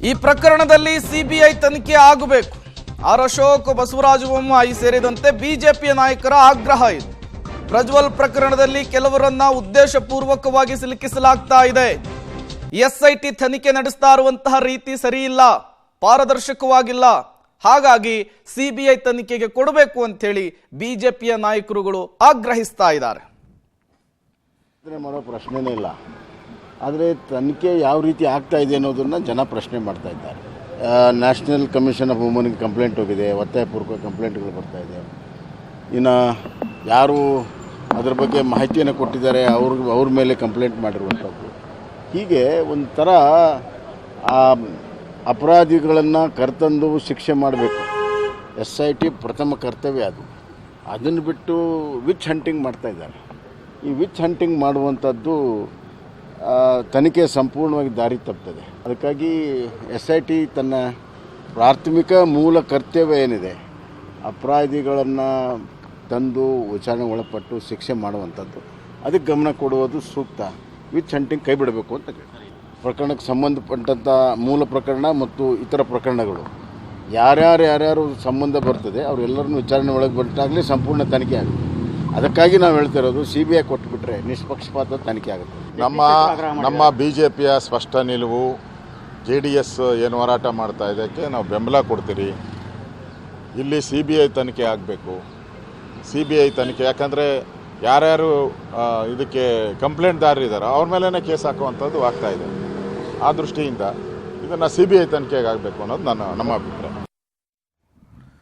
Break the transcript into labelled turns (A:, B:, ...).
A: ಈ ಪ್ರಕರಣದಲ್ಲಿ ಸಿಬಿಐ ತನಿಖೆ ಆಗಬೇಕು. ಆರ್ ಅಶೋಕ್, ಬಸವರಾಜ ಬೊಮ್ಮಾಯಿ ಸೇರಿದಂತೆ ಬಿಜೆಪಿಯ ನಾಯಕರ ಆಗ್ರಹ ಇದೆ. ಪ್ರಜ್ವಲ್ ಪ್ರಕರಣದಲ್ಲಿ ಕೆಲವರನ್ನ ಉದ್ದೇಶಪೂರ್ವಕವಾಗಿ ಸಿಲುಕಿಸಲಾಗ್ತಾ ಇದೆ. ಎಸ್ಐಟಿ ತನಿಖೆ ನಡೆಸ್ತಾ ಇರುವಂತಹ ರೀತಿ ಸರಿ ಇಲ್ಲ, ಪಾರದರ್ಶಕವಾಗಿಲ್ಲ. ಹಾಗಾಗಿ ಸಿಬಿಐ ತನಿಖೆಗೆ ಕೊಡಬೇಕು ಅಂತ ಹೇಳಿ ಬಿಜೆಪಿಯ ನಾಯಕರುಗಳು ಆಗ್ರಹಿಸ್ತಾ ಇದ್ದಾರೆ.
B: ಮಾಡೋ ಪ್ರಶ್ನೆನೇ ಇಲ್ಲ. ಆದರೆ ತನಿಖೆ ಯಾವ ರೀತಿ ಆಗ್ತಾ ಇದೆ ಅನ್ನೋದನ್ನು ಜನ ಪ್ರಶ್ನೆ ಮಾಡ್ತಾ ಇದ್ದಾರೆ. ನ್ಯಾಷನಲ್ ಕಮಿಷನ್ ಆಫ್ ವುಮನ್ಗೆ ಕಂಪ್ಲೇಂಟ್ ಹೋಗಿದೆ, ಒತ್ತಾಯಪೂರ್ವಕ ಕಂಪ್ಲೇಂಟ್ಗಳು ಬರ್ತಾ ಇದೆ. ಇನ್ನು ಯಾರು ಅದರ ಬಗ್ಗೆ ಮಾಹಿತಿಯನ್ನು ಕೊಟ್ಟಿದ್ದಾರೆ ಅವ್ರ ಮೇಲೆ ಕಂಪ್ಲೇಂಟ್ ಮಾಡಿರುವಂಥದ್ದು. ಹೀಗೆ ಒಂಥರ ಅಪರಾಧಿಗಳನ್ನು ಕರೆತಂದು ಶಿಕ್ಷೆ ಮಾಡಬೇಕು. SIT ಪ್ರಥಮ ಕರ್ತವ್ಯ ಅದು. ಅದನ್ನು ಬಿಟ್ಟು ವಿಚ್ ಹಂಟಿಂಗ್ ಮಾಡ್ತಾ ಇದ್ದಾರೆ. ಈ ವಿಚ್ ಹಂಟಿಂಗ್ ಮಾಡುವಂಥದ್ದು ತನಿಖೆ ಸಂಪೂರ್ಣವಾಗಿ ದಾರಿ ತಪ್ತದೆ. ಅದಕ್ಕಾಗಿ SIT ತನ್ನ ಪ್ರಾಥಮಿಕ ಮೂಲ ಕರ್ತವ್ಯ ಏನಿದೆ, ಅಪರಾಧಿಗಳನ್ನು ತಂದು ವಿಚಾರಣೆ ಒಳಪಟ್ಟು ಶಿಕ್ಷೆ ಮಾಡುವಂಥದ್ದು, ಅದಕ್ಕೆ ಗಮನ ಕೊಡುವುದು ಸೂಕ್ತ. ವಿಚ್ ಹಂಟಿಂಗ್ ಕೈ ಬಿಡಬೇಕು ಅಂತ ಪ್ರಕರಣಕ್ಕೆ ಸಂಬಂಧಪಟ್ಟಂಥ ಮೂಲ ಪ್ರಕರಣ ಮತ್ತು ಇತರ ಪ್ರಕರಣಗಳು ಯಾರ್ಯಾರು ಸಂಬಂಧ ಬರ್ತದೆ ಅವರೆಲ್ಲರನ್ನೂ ವಿಚಾರಣೆ ಒಳಗೆ ಬಿಟ್ಟಾಗಲೇ ಸಂಪೂರ್ಣ ತನಿಖೆ ಆಗುತ್ತೆ. ಅದಕ್ಕಾಗಿ ನಾವು ಹೇಳ್ತಾ ಇರೋದು CBI ಕೊಟ್ಟುಬಿಟ್ರೆ ನಿಷ್ಪಕ್ಷಪಾತ ತನಿಖೆ ಆಗುತ್ತೆ.
C: ನಮ್ಮ BJPಯ ಸ್ಪಷ್ಟ ನಿಲುವು, JDS ಏನು ಹೋರಾಟ ಮಾಡ್ತಾ ಇದಕ್ಕೆ ನಾವು ಬೆಂಬಲ ಕೊಡ್ತೀರಿ. ಇಲ್ಲಿ CBI ತನಿಖೆ ಆಗಬೇಕು. CBI ತನಿಖೆ, ಯಾಕಂದರೆ ಯಾರ್ಯಾರು ಇದಕ್ಕೆ ಕಂಪ್ಲೇಂಟ್ದಾರರು ಇದ್ದಾರೋ ಅವ್ರ ಮೇಲೇ ಕೇಸ್ ಹಾಕುವಂಥದ್ದು ಆಗ್ತಾಯಿದೆ. ಆ ದೃಷ್ಟಿಯಿಂದ ಇದನ್ನು CBI ತನಿಖೆಗೆ ಆಗಬೇಕು ಅನ್ನೋದು ನಮ್ಮ ಅಭಿಪ್ರಾಯ.